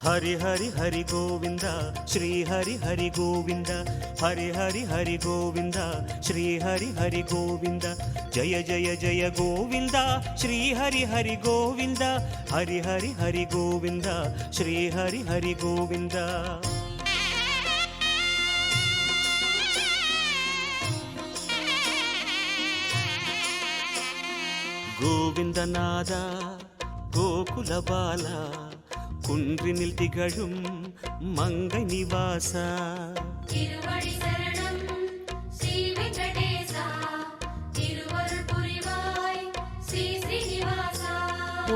हरि हरि हरि गोविंद श्री हरि हरि गोविंद हरि हरि हरि गोविंद श्री हरि हरि गोविंद जय जय जय गोविंद श्री हरि हरि गोविंद हरि हरि हरि गोविंद श्री हरि हरि गोविंद गोविंदनाद गोकुल बाला குன்றினில் திகழும் மங்கை நிவாசா திருவடி சரணம் ஸ்ரீ வெங்கடேசா திருவருள் புரிவாய் ஸ்ரீ ஸ்ரீனிவாசா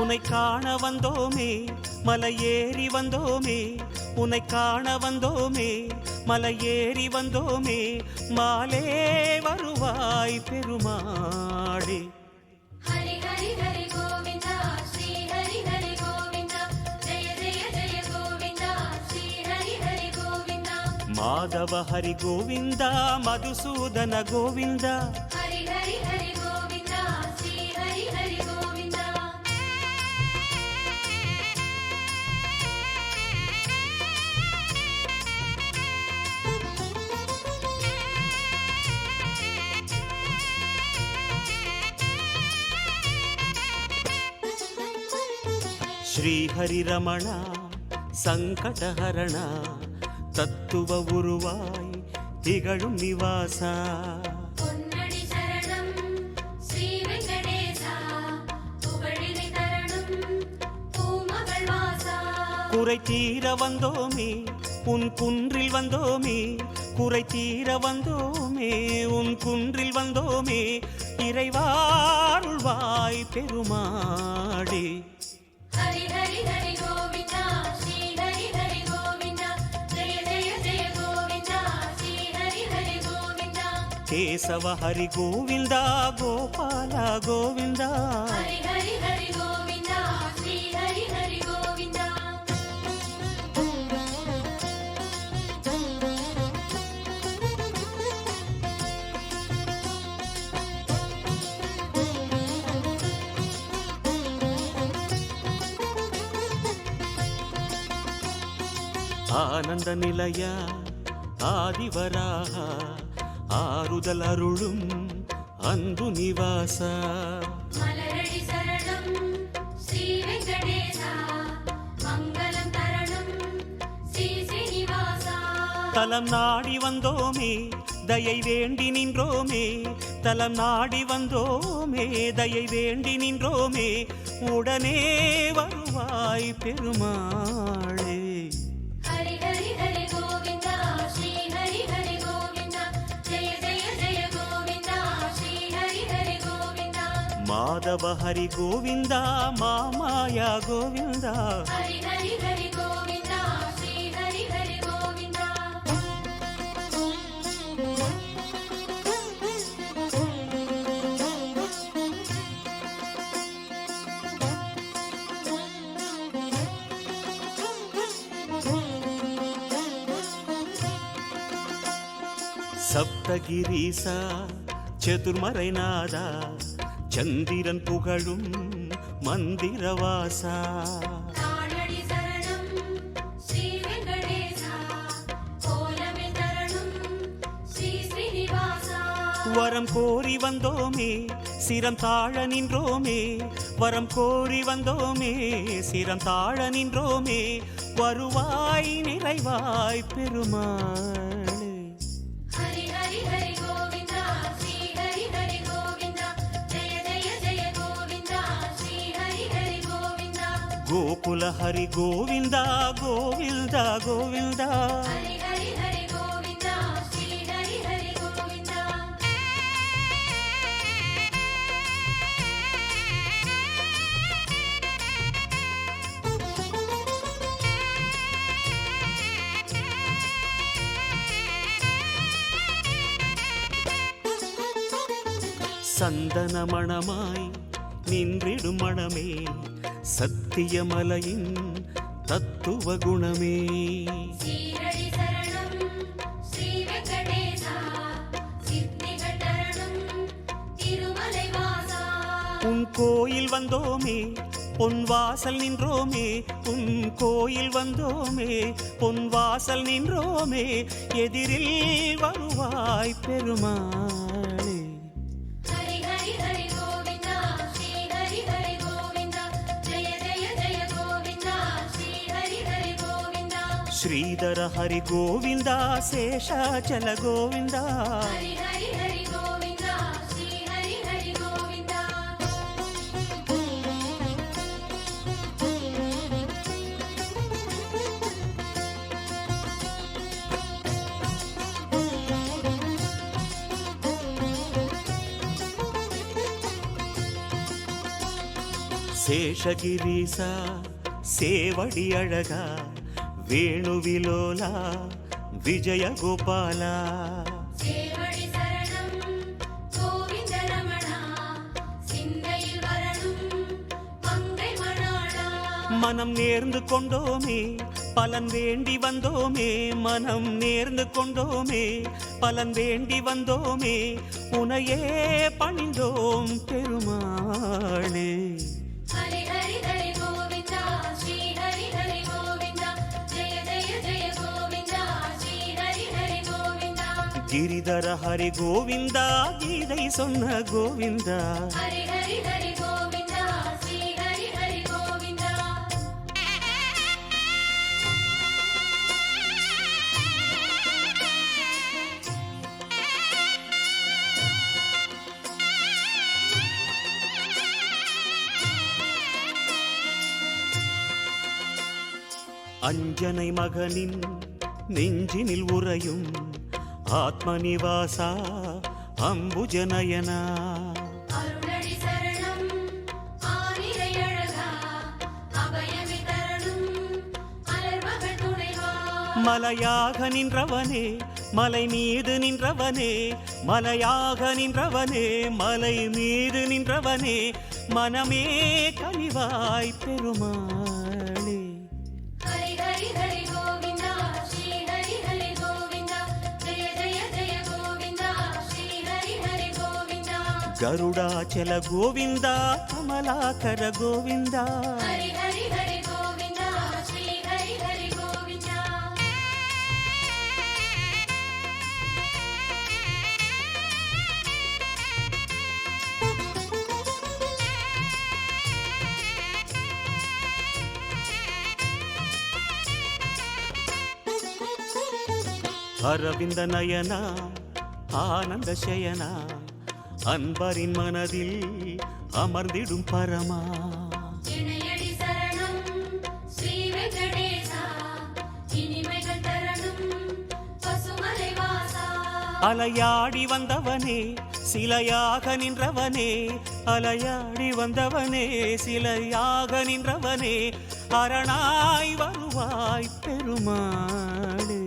உன்னை காண வந்தோமே மலை ஏறி வந்தோமே உன்னை காண வந்தோமே மலை ஏறி வந்தோமே மாலே வருவாய் பெருமாளே ஹரி ஹரி ஹரி கோவிந்தா ஸ்ரீ ஹரி ஹரி கோவிந்தா ஜெய ஜெய ஜெய கோவிந்தா ஸ்ரீ ஹரி ஹரி கோவிந்தா மாதவ ஹரி கோவிந்தா மதுசூதன கோவிந்தா ஹரி ஹரி ஹரி கோவிந்தா ஸ்ரீ ஹரி ஹரி கோவிந்தா श्री हरि रमण संकटहरण तत्व उरुवाय திகழும் நிவாசா பொன்னடி சரணம் ஸ்ரீ வெங்கடேசா புகழினை தரணும் பூமகள் வாசா குறை தீர வந்தோமே உன் குன்றில் வந்தோமே குறை தீர வந்தோமே உன் குன்றில் வந்தோமே இறைவாருள்வாய் பெருமாளே ஹரி ஹரி ஹரி கோவிந்தா ஸ்ரீ ஹரி ஹரி கோவிந்தா ஜெய ஜெய ஜெய கோவிந்தா ஸ்ரீ ஹரி ஹரி கோவிந்தா கேசவ ஹரி கோவிந்தா கோபால கோவிந்தா ஹரி ஹரி ஹரி கோவிந்தா ஸ்ரீ ஹரி ஹரி கோவிந்தா ஆனந்த நிலைய ஆதிவராக ஆறுதல் அருளும் அன்பு நிவாசா மலரடி சரணம் ஸ்ரீ வெங்கடேசா மங்களம் தரணும் ஸ்ரீ ஸ்ரீனிவாசா தலம் நாடி வந்தோமே தயை வேண்டி நின்றோமே தலம் நாடி வந்தோமே தயை வேண்டி நின்றோமே உடனே வருவாய் பெருமாளே ஹரி ஹரி ஹரி கோவிந்தா ஸ்ரீ ஹரி ஹரி கோவிந்தா ஜெய ஜெய ஜெய கோவிந்தா ஸ்ரீ ஹரி ஹரி கோவிந்தா மாதவ ஹரி கோவிந்தா மாமாயா கோவிந்தா ஹரி ஹரி ஹரி கோவிந்தா ஸ்ரீ ஹரி ஹரி கோவிந்தா சப்தகிரீசா சதுர்மறைநாதா சந்திரன் புகழும் மந்திரவாசா தாளடி சரணம் ஸ்ரீ வெங்கடேசா கோலமே தரணும் ஸ்ரீ ஸ்ரீனிவாசா வரம் கோரி வந்தோமே சிரம் தாழ நின்றோமே வரம் கோரி வந்தோமே சிரம் தாழ நின்றோமே வருவாய் நிறைவாய் பெருமாளே ஹரி ஹரி ஹரி கோவிந்தா ஸ்ரீ ஹரி ஹரி கோவிந்தா ஜெய ஜெய ஜெய கோவிந்தா ஸ்ரீ ஹரி ஹரி கோவிந்தா கோகுல ஹரி கோவிந்தா கோவிந்தா கோவிந்தா ஹரி ஹரி ஹரி கோவிந்தா ஸ்ரீ ஹரி ஹரி கோவிந்தா சந்தன மணமாய் நின்றிடும் மணமே சத்தியமலையின் தத்துவ குணமே சீரடி சரணம் ஸ்ரீ வெங்கடேசா சித்திகள் தரணும் திருமலை வாசா உன் கோயில் வந்தோமே பொன் வாசல் நின்றோமே உன் கோயில் வந்தோமே பொன் வாசல் நின்றோமே எதிரில் வருவாய் பெருமாளே. ஹரி ஹரி ஹரி கோவிந்தா ஸ்ரீ ஹரி ஹரி கோவிந்தா ஜெய ஜெய ஜெய கோவிந்தா ஸ்ரீ ஹரி ஹரி கோவிந்தா. ಶ್ರೀಧರ ಹರಿ ಗೋವಿಂದ ಶೇಷಾಚಲ ಗೋವಿಂದ. ஹரி ஹரி ஹரி கோவிந்தா ஸ்ரீ ஹரி ஹரி கோவிந்தா. ಶೇಷಗಿರೀಸ ಸೇವಡಿ ಅಳಗ ವೇಣುವಿಲೋಲ ವಿಜಯ ಗೋಪಾಲ. சேவடி சரணம் கோவிந்த ரமணா சிந்தையில் வரணும் மங்கை மணாளா. மனம் நேர்ந்து கொண்டோமே பலன் வேண்டி வந்தோமே மனம் நேர்ந்து கொண்டோமே பலன் வேண்டி வந்தோமே உனையே பணிந்தோம் பெருமாளே. ஹரி ஹரி ஹரி கோவிந்தா ஸ்ரீ ஹரி ஹரி கோவிந்தா ஜெய ஜெய ஜெய கோவிந்தா ஸ்ரீ ஹரி ஹரி கோவிந்தா. ಗಿರಿಧರ ಹರಿ ಗೋವಿಂದ ಗೀதை சொன்ன ಗೋವಿಂದ. ஹரி ஹரி ஹரி கோவிந்தா ஸ்ரீ ஹரி ஹரி கோவிந்தா. அஞ்சனை மகனின் நெஞ்சினில் உறையும் ஆத்மநிவாசா அம்புஜநயனா. அருளடி சரணம் ஆனிரை அழகா அபயமி தரணும் அலர்மகள் துணைவா. மலையாக நின்றவனே மலை மீது நின்றவனே மலையாக நின்றவனே மலை மீது நின்றவனே மனமே கனிவாய் பெருமாளே. ஹரி ஹரி ஹரி கோவிந்தா ஸ்ரீ ஹரி ஹரி கோவிந்தா ஜெய ஜெய ஜெய கோவிந்தா ஸ்ரீ ஹரி ஹரி கோவிந்தா. ಗರುಡಾಚಲ ಗೋವಿಂದ ಕಮಲಾಕರ ಗೋವಿಂದ. ஹரி ஹரி ஹரி கோவிந்தா ஸ்ரீ ஹரி ஹரி கோவிந்தா. அரவிந்த நயன ஆனந்த சயன அன்பரின் மனதில் அமர்ந்திடும் பரமா. இணையடி சரணம் ஸ்ரீ வெங்கடேசா இனிமைகள் தரணும் பசுமலை வாசா. அலையாடி வந்தவனே சிலையாக நின்றவனே அலையாடி வந்தவனே சிலையாக நின்றவனே அரணாய் வருவாய் பெருமாளே.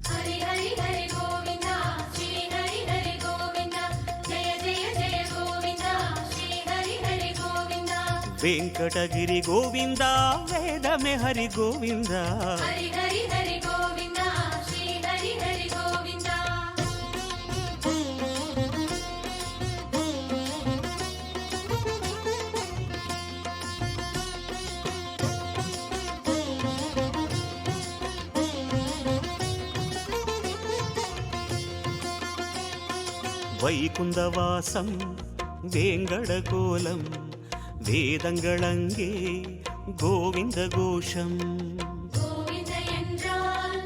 ஹரி ஹரி ஹரி கோவிந்தா ஸ்ரீ ஹரி ஹரி கோவிந்தா ஜெய ஜெய ஜெய கோவிந்தா ஸ்ரீ ஹரி ஹரி கோவிந்தா. ವೆಂಕಟಗಿರಿ ಗೋವಿಂದ ವೇದಮೆ ಹರಿ ಗೋವಿಂದ. ஹரி ஹரி ஹரி கோவிந்தா ஸ்ரீ ஹரி ஹரி கோவிந்தா. வைகுந்தவாசம் வேங்கடகோலம் வேதங்களங்கே கோவிந்த கோஷம். கோவிந்த என்றால்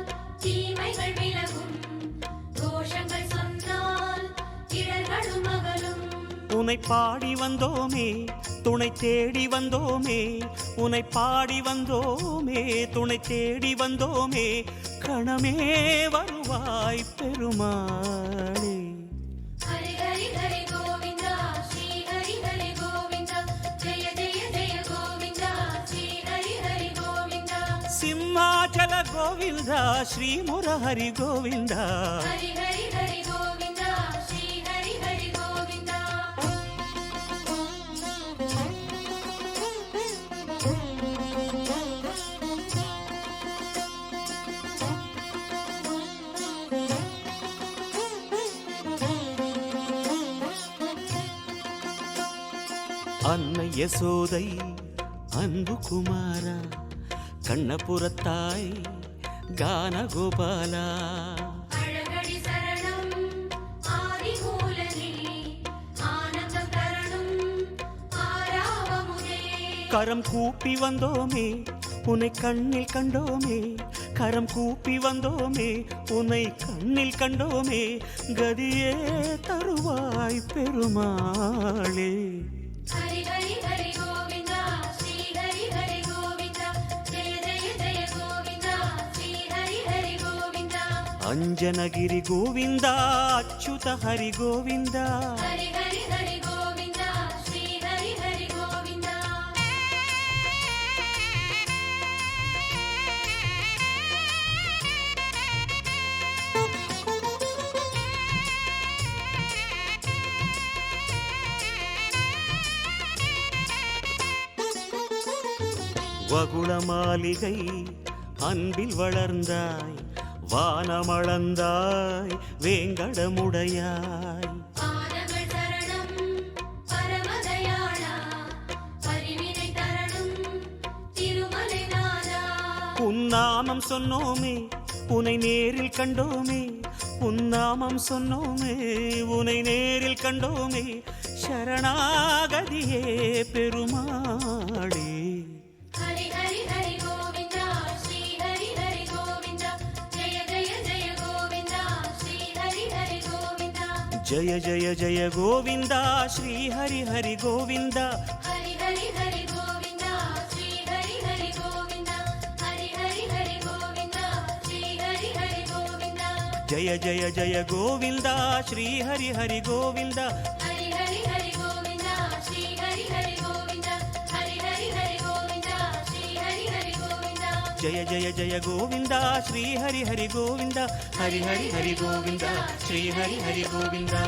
தீமைகள் விலகும் கோஷங்கள் சொன்னால் இடர்களும் அகலும். உனை பாடி வந்தோமே துணை தேடி வந்தோமே உனை பாடி வந்தோமே துணை தேடி வந்தோமே கணமே வருவாய் பெருமாளே. ஹரி ஹரி ஹரி கோவிந்தா ஸ்ரீ ஹரி ஹரி கோவிந்தா ஜெய ஜெய ஜெய கோவிந்தா ஸ்ரீ ஹரி ஹரி கோவிந்தா. ಸಿಂಹಾಚಲ ಗೋವಿಂದ ಶ್ರೀ ಮುರಹರಿ ಗೋವಿಂದ. ஹரி ஹரி ஹரி கோவிந்தா ஸ்ரீ ஹரி ஹரி கோவிந்தா. அன்னை யசோதை அன்பு குமாரா கண்ணபுரத்தாய் கான கோபாலா அழகடி சரணம் ஆதிமூலனே ஆனந்தம் தரணும் ஆராவமுதே கரம் கூப்பி வந்தோமே உன்னை கண்ணில் கண்டோமே கரம் கூப்பி வந்தோமே உன்னை கண்ணில் கண்டோமே கதியே தருவாய் பெருமாளே ஹரி ஹரி ஹரி கோவிந்தா ஸ்ரீ ஹரி ஹரி கோவிந்தா ஜெய ஜெய ஜெய கோவிந்தா ஸ்ரீ ஹரி ஹரி கோவிந்தா அஞ்சனகிரி கோவிந்தா அச்சுத ஹரி கோவிந்தா ஹரி ஹரி ஹரி கோவிந்தா ஸ்ரீ ஹரி ஹரி கோவிந்தா வகுள மாளிகை அன்பில் வளர்ந்தாய் வானமளந்தாய் வேங்கடமுடையாய் பாதங்கள் சரணம் பரமதயாளா பரிவினை தரணும் திருமலை நாதா உன்னாமம் சொன்னோமே உனை நேரில் கண்டோமே உன்னாமம் சொன்னோமே உனை நேரில் கண்டோமே சரணாகதியே பெருமாளே ஹரி ஹரி ஹரி கோவிந்தா ஸ்ரீ ஹரி ஹரி கோவிந்தா ஜெய ஜெய ஜெய கோவிந்தா ஸ்ரீ ஹரி ஹரி கோவிந்தா ஜய ஜய ஜய கோவிந்தா ஸ்ரீ ஹரி ஹரி கோவிந்தா ஹரி ஹரி ஹரி கோவிந்தா ஸ்ரீ ஹரி ஹரி கோவிந்தா ஹரி ஹரி ஹரி கோவிந்தா ஸ்ரீ ஹரி ஹரி கோவிந்தா ஜய ஜய ஜய கோவிந்தா ஸ்ரீ ஹரி ஹரி கோவிந்தா ஹரி ஹரி ஹரி கோவிந்தா ஸ்ரீ ஹரி ஹரி கோவிந்தா ஹரி ஹரி ஹரி கோவிந்தா ஸ்ரீ ஹரி ஹரி கோவிந்தா ஜய ஜய ஜய கோவிந்தா ஸ்ரீ ஹரி ஹரி கோவிந்தா ஹரி ஹரி ஹரி கோவிந்தா ஸ்ரீ ஹரி ஹரி கோவிந்தா